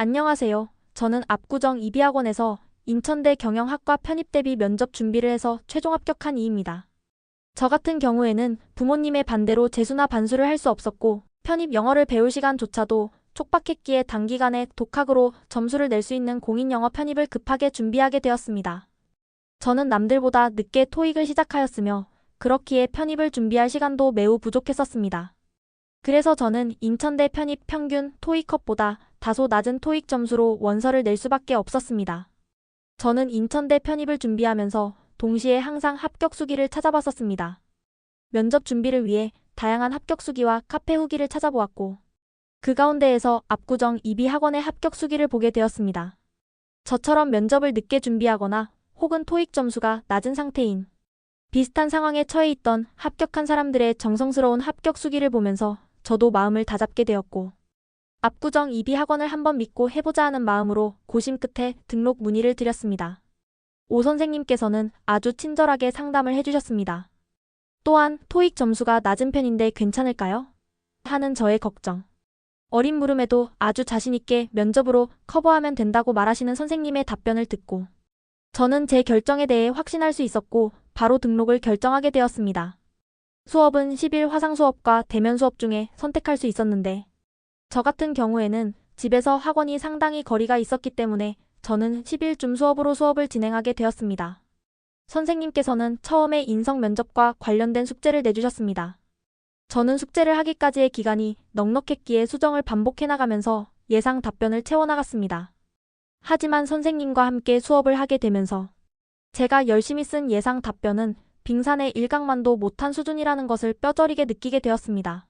안녕하세요. 저는 압구정 이비학원에서 인천대 경영학과 편입 대비 면접 준비를 해서 최종 합격한 이입니다. 저 같은 경우에는 부모님의 반대로 재수나 반수를 할 수 없었고 편입 영어를 배울 시간조차도 촉박했기에 단기간에 독학으로 점수를 낼 수 있는 공인영어 편입을 급하게 준비하게 되었습니다. 저는 남들보다 늦게 토익을 시작하였으며 그렇기에 편입을 준비할 시간도 매우 부족했었습니다. 그래서 저는 인천대 편입 평균 토익 컷보다 다소 낮은 토익 점수로 원서를 낼 수밖에 없었습니다. 저는 인천대 편입을 준비하면서 동시에 항상 합격 수기를 찾아봤었습니다. 면접 준비를 위해 다양한 합격 수기와 카페 후기를 찾아보았고 그 가운데에서 압구정 이비학원의 합격 수기를 보게 되었습니다. 저처럼 면접을 늦게 준비하거나 혹은 토익 점수가 낮은 상태인 비슷한 상황에 처해 있던 합격한 사람들의 정성스러운 합격 수기를 보면서 저도 마음을 다잡게 되었고 압구정 이비학원을 한번 믿고 해보자 하는 마음으로 고심 끝에 등록 문의를 드렸습니다. 오 선생님께서는 아주 친절하게 상담을 해주셨습니다. 또한 토익 점수가 낮은 편인데 괜찮을까요? 하는 저의 걱정. 어린 물음에도 아주 자신있게 면접으로 커버하면 된다고 말하시는 선생님의 답변을 듣고 저는 제 결정에 대해 확신할 수 있었고 바로 등록을 결정하게 되었습니다. 수업은 10일 화상 수업과 대면 수업 중에 선택할 수 있었는데 저 같은 경우에는 집에서 학원이 상당히 거리가 있었기 때문에 저는 10일 줌 수업으로 수업을 진행하게 되었습니다. 선생님께서는 처음에 인성 면접과 관련된 숙제를 내주셨습니다. 저는 숙제를 하기까지의 기간이 넉넉했기에 수정을 반복해 나가면서 예상 답변을 채워나갔습니다. 하지만 선생님과 함께 수업을 하게 되면서 제가 열심히 쓴 예상 답변은 빙산의 일각만도 못한 수준이라는 것을 뼈저리게 느끼게 되었습니다.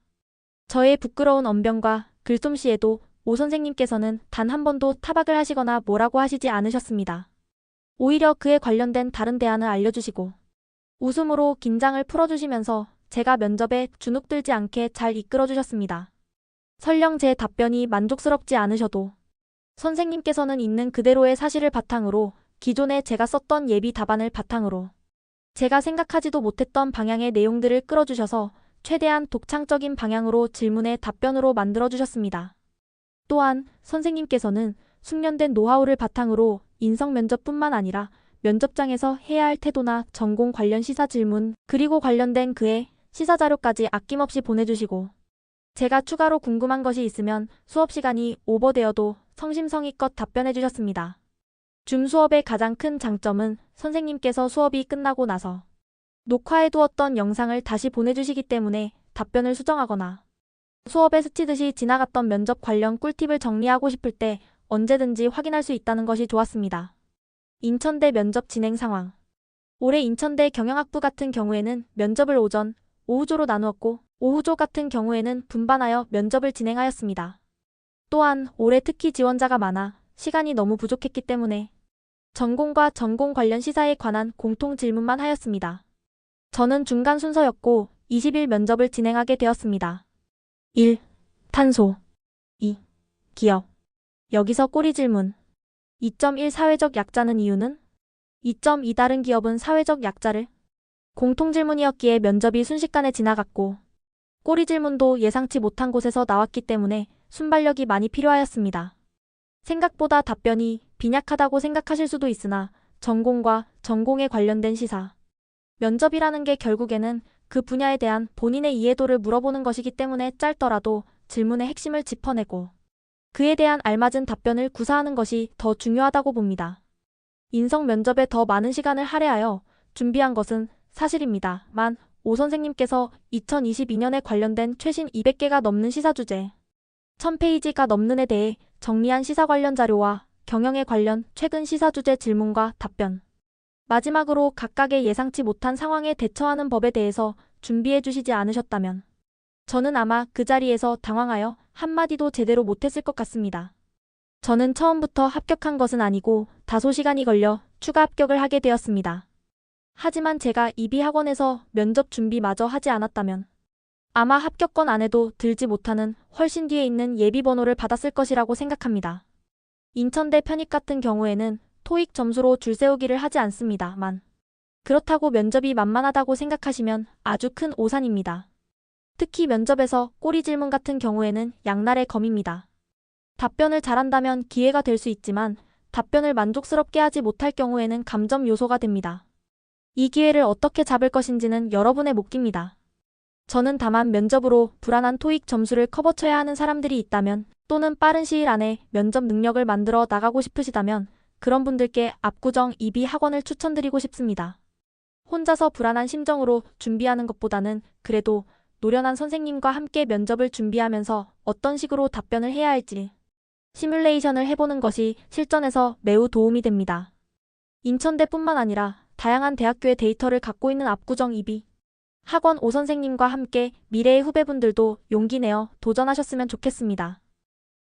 저의 부끄러운 언변과 글솜씨에도 오 선생님께서는 단 한 번도 타박을 하시거나 뭐라고 하시지 않으셨습니다. 오히려 그에 관련된 다른 대안을 알려주시고 웃음으로 긴장을 풀어주시면서 제가 면접에 주눅들지 않게 잘 이끌어주셨습니다. 설령 제 답변이 만족스럽지 않으셔도 선생님께서는 있는 그대로의 사실을 바탕으로 기존에 제가 썼던 예비 답안을 바탕으로 제가 생각하지도 못했던 방향의 내용들을 끌어주셔서 최대한 독창적인 방향으로 질문의 답변으로 만들어주셨습니다. 또한 선생님께서는 숙련된 노하우를 바탕으로 인성 면접뿐만 아니라 면접장에서 해야 할 태도나 전공 관련 시사 질문 그리고 관련된 그의 시사 자료까지 아낌없이 보내주시고 제가 추가로 궁금한 것이 있으면 수업 시간이 오버되어도 성심성의껏 답변해 주셨습니다. 줌 수업의 가장 큰 장점은 선생님께서 수업이 끝나고 나서 녹화해 두었던 영상을 다시 보내주시기 때문에 답변을 수정하거나 수업에 스치듯이 지나갔던 면접 관련 꿀팁을 정리하고 싶을 때 언제든지 확인할 수 있다는 것이 좋았습니다. 인천대 면접 진행 상황. 올해 인천대 경영학부 같은 경우에는 면접을 오전, 오후조로 나누었고 오후조 같은 경우에는 분반하여 면접을 진행하였습니다. 또한 올해 특히 지원자가 많아 시간이 너무 부족했기 때문에 전공과 전공 관련 시사에 관한 공통 질문만 하였습니다. 저는 중간 순서였고 20일 면접을 진행하게 되었습니다. 1. 탄소 2. 기업 여기서 꼬리 질문 2.1 사회적 약자는 이유는? 2.2 다른 기업은 사회적 약자를? 공통 질문이었기에 면접이 순식간에 지나갔고 꼬리 질문도 예상치 못한 곳에서 나왔기 때문에 순발력이 많이 필요하였습니다. 생각보다 답변이 빈약하다고 생각하실 수도 있으나 전공과 전공에 관련된 시사. 면접이라는 게 결국에는 그 분야에 대한 본인의 이해도를 물어보는 것이기 때문에 짧더라도 질문의 핵심을 짚어내고 그에 대한 알맞은 답변을 구사하는 것이 더 중요하다고 봅니다. 인성 면접에 더 많은 시간을 할애하여 준비한 것은 사실입니다만 오 선생님께서 2022년에 관련된 최신 200개가 넘는 시사 주제, 1000페이지가 넘는에 대해 정리한 시사 관련 자료와 경영에 관련 최근 시사 주제 질문과 답변, 마지막으로 각각의 예상치 못한 상황에 대처하는 법에 대해서 준비해 주시지 않으셨다면 저는 아마 그 자리에서 당황하여 한마디도 제대로 못했을 것 같습니다. 저는 처음부터 합격한 것은 아니고 다소 시간이 걸려 추가 합격을 하게 되었습니다. 하지만 제가 이비학원에서 면접 준비마저 하지 않았다면 아마 합격권 안에도 들지 못하는 훨씬 뒤에 있는 예비번호를 받았을 것이라고 생각합니다. 인천대 편입 같은 경우에는 토익 점수로 줄 세우기를 하지 않습니다만 그렇다고 면접이 만만하다고 생각하시면 아주 큰 오산입니다. 특히 면접에서 꼬리 질문 같은 경우에는 양날의 검입니다. 답변을 잘한다면 기회가 될 수 있지만 답변을 만족스럽게 하지 못할 경우에는 감점 요소가 됩니다. 이 기회를 어떻게 잡을 것인지는 여러분의 몫입니다. 저는 다만 면접으로 불안한 토익 점수를 커버쳐야 하는 사람들이 있다면 또는 빠른 시일 안에 면접 능력을 만들어 나가고 싶으시다면 그런 분들께 압구정 이비 학원을 추천드리고 싶습니다. 혼자서 불안한 심정으로 준비하는 것보다는 그래도 노련한 선생님과 함께 면접을 준비하면서 어떤 식으로 답변을 해야 할지 시뮬레이션을 해보는 것이 실전에서 매우 도움이 됩니다. 인천대뿐만 아니라 다양한 대학교의 데이터를 갖고 있는 압구정 이비 학원 오 선생님과 함께 미래의 후배분들도 용기 내어 도전하셨으면 좋겠습니다.